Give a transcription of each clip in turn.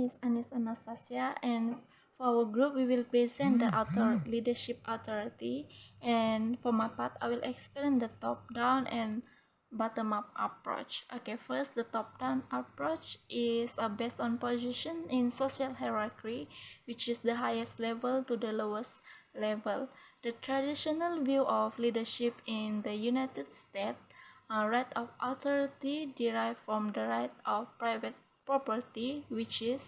is Anis Anastasia, and for our group, we will present the leadership authority. And for my part, I will explain the top-down and bottom-up approach. Okay, first, the top-down approach is based on position in social hierarchy, which is the highest level to the lowest level. The traditional view of leadership in the United States, right of authority derived from the right of private property, which is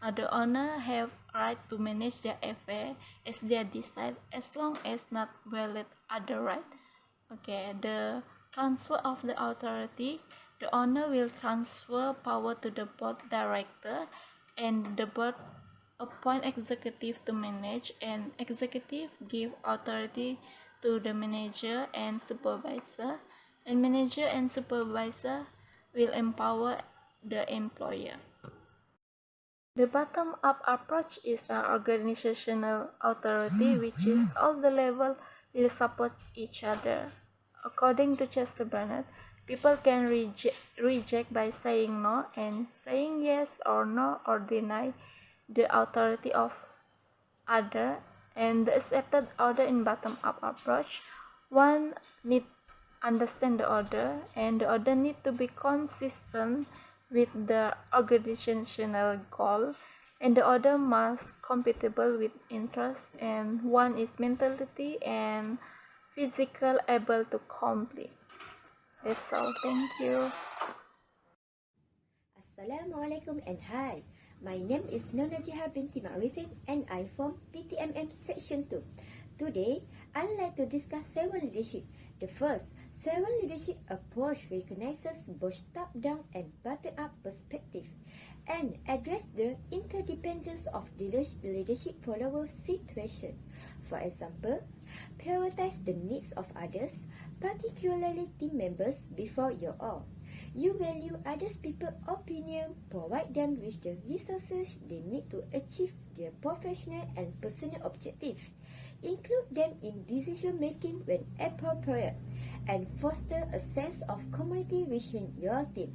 the owner have right to manage their affair as they decide, as long as not violate other right. Okay, the transfer of the authority, the owner will transfer power to the board director, and the board appoint executive to manage, and executive give authority to the manager and supervisor, and manager and supervisor will empower the employer. The bottom-up approach is an organizational authority, which is all the levels will support each other. According to Chester Bennett, people can reject by saying no, and saying yes or no or deny the authority of other, and the accepted order in bottom-up approach. One need understand the order, and the order need to be consistent with the organizational goal, and the order must compatible with interest, and one is mentality and physical able to complete. That's all. Thank you. Assalamualaikum and hi. My name is Nona Jiha binti Ma'rifin and I from PTMM Section 2. Today, I'd like to discuss 7 leadership. The first, 7 leadership approach recognizes both top-down and bottom-up perspective and address the interdependence of leadership follower situation. For example, prioritize the needs of others, particularly team members, before your own. You value others' people's opinion, provide them with the resources they need to achieve their professional and personal objectives. Include them in decision making when appropriate, and foster a sense of community within your team.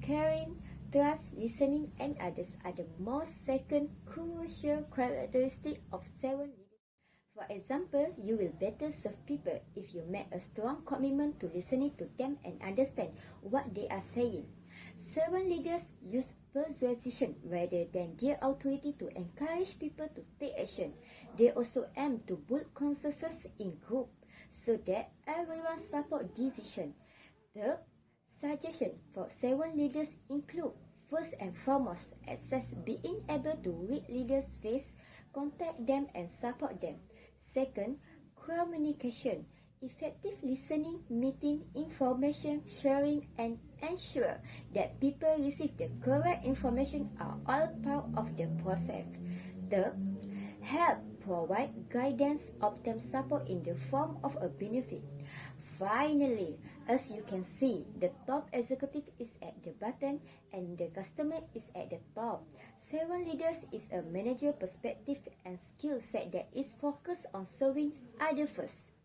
Caring, trust, listening, and others are the most second crucial characteristic of 7 leaders. For example, you will better serve people if you make a strong commitment to listening to them and understand what they are saying. 7 leaders use persuasion rather than their authority to encourage people to take action. They also aim to build consensus in group so that everyone support decision. The suggestion for 7 leaders include, first and foremost, access, being able to read leaders' face, contact them and support them. Second, communication, effective listening, meeting, information sharing, and ensure that people receive the correct information are all part of the process. Third, help provide guidance, obtain support in the form of a benefit. Finally, as you can see, the top executive is at the bottom and the customer is at the top. 7 leaders is a manager perspective and skill set that is focused on serving others first.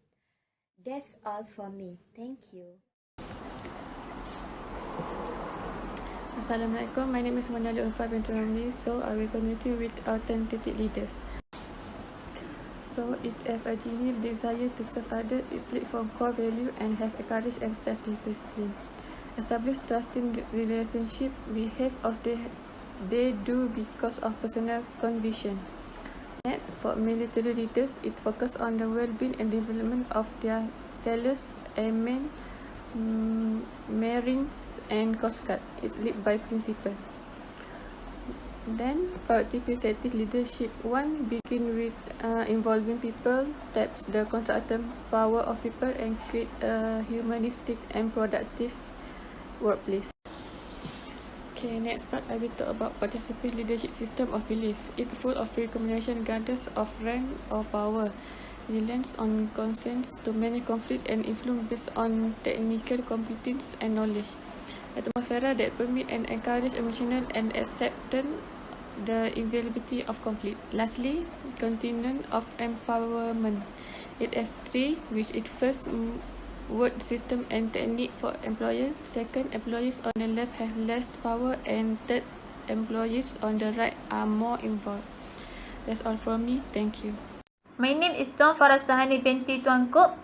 That's all from me. Thank you. Assalamualaikum. My name is Manali Ulfa binti Ramli. So I will continue with authentic leaders. So if a genius desire to serve others, is lead from core value and have a courage and self-discipline. Establish trusting relationship, behave as they do because of personal conviction. Next, for military leaders, it focuses on the well-being and development of their sailors, airmen, marines, and coast guard. It's led by principle. Then, participative leadership. 1. Begin with involving people, taps the contractor power of people, and create a humanistic and productive workplace. Okay, next part I will talk about participative leadership system of belief. It's full of recommendation guidance of rank or power, reliance on consents to manage conflict and influence based on technical competence and knowledge. Atmosphere that permit and encourage emotional and acceptance the inevitability of conflict. Lastly, continent of empowerment. It F3, which it first word system and technique for employer. Second, employees on the left have less power, and third, employees on the right are more involved. That's all from me. Thank you. My name is Tuan Farah Suhani binti Tuan Kop.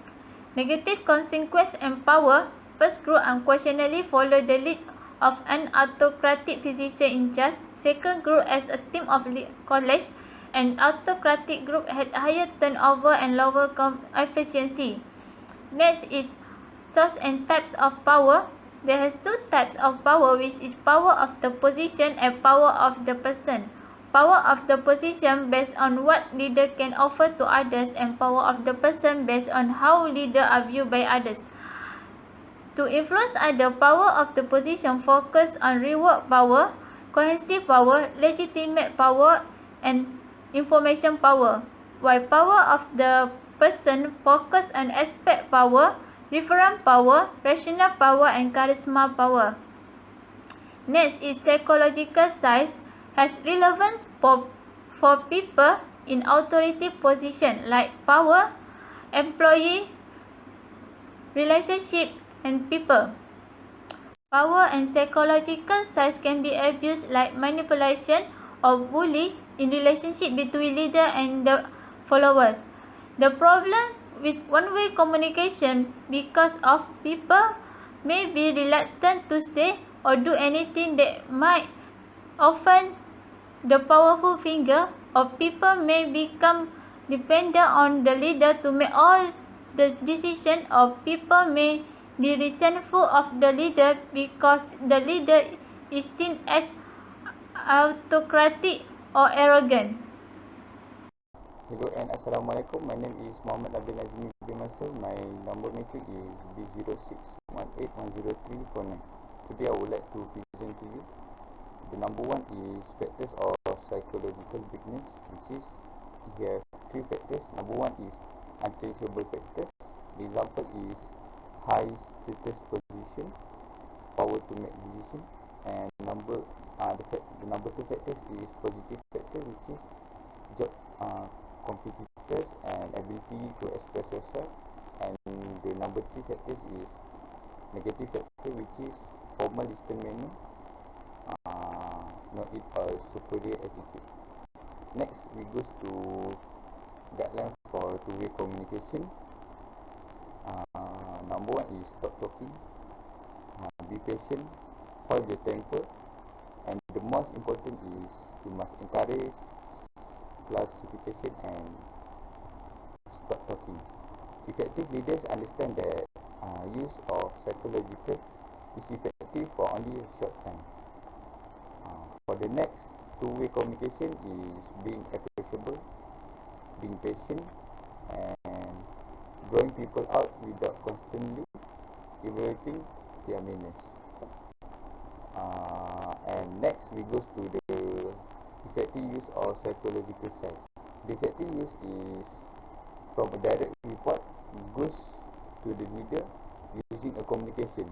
Negative consequence and power. First group unquestionably follow the lead of an autocratic physician in charge. Second group as a team of college. An autocratic group had higher turnover and lower efficiency. Next is source and types of power. There has two types of power, which is power of the position and power of the person. Power of the position based on what leader can offer to others, and power of the person based on how leader are viewed by others. To influence other, power of the position focus on reward power, cohesive power, legitimate power, and information power, while power of the person focus on aspect power, referent power, rational power, and charisma power. Next is psychological science has relevance for people in authority position like power, employee, relationship, and people. Power and psychological science can be abused like manipulation or bully in relationship between leader and the followers. The problem with one-way communication because of people may be reluctant to say or do anything that might offend the powerful figure, or people may become dependent on the leader to make all the decisions, or people may be resentful of the leader because the leader is seen as autocratic or arrogant. Hello and Assalamualaikum. My name is Muhammad Nabil Azmi bin Mansur. My number matric is B06181034. Today I would like to present to you. The number one is factors of psychological weakness, which is we have three factors. Number one is unchangeable factors. The example is high status position, power to make decision, and the number two factors is positive factor, which is job competitors and ability to express yourself, and the number three factors is negative factor, which is formal distant manner, not it a superior attitude. Next we goes to guidelines for two-way communication. Number one is stop talking, be patient, hold your temper, and the most important is you must encourage classification and stop talking. Effective leaders understand that use of psychological is effective for only a short time. For the next two-way communication is being approachable, being patient, and drawing people out without constantly evaluating their manners. And next we goes to the effective use of psychological science. The effective use is from a direct report goes to the leader using a communication.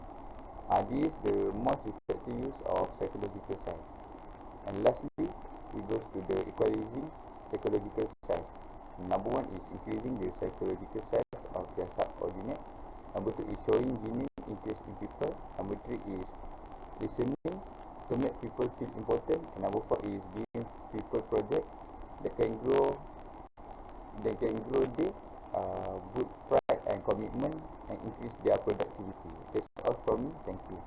This is the most effective use of psychological science. And lastly, we goes to the equalizing psychological science. Number one is increasing the psychological science of their subordinates. Number two is showing genuine interest in people. Number three is listening to make people feel important. And number four is giving people project that can grow their good pride and commitment and increase their productivity. That's all from me. Thank you.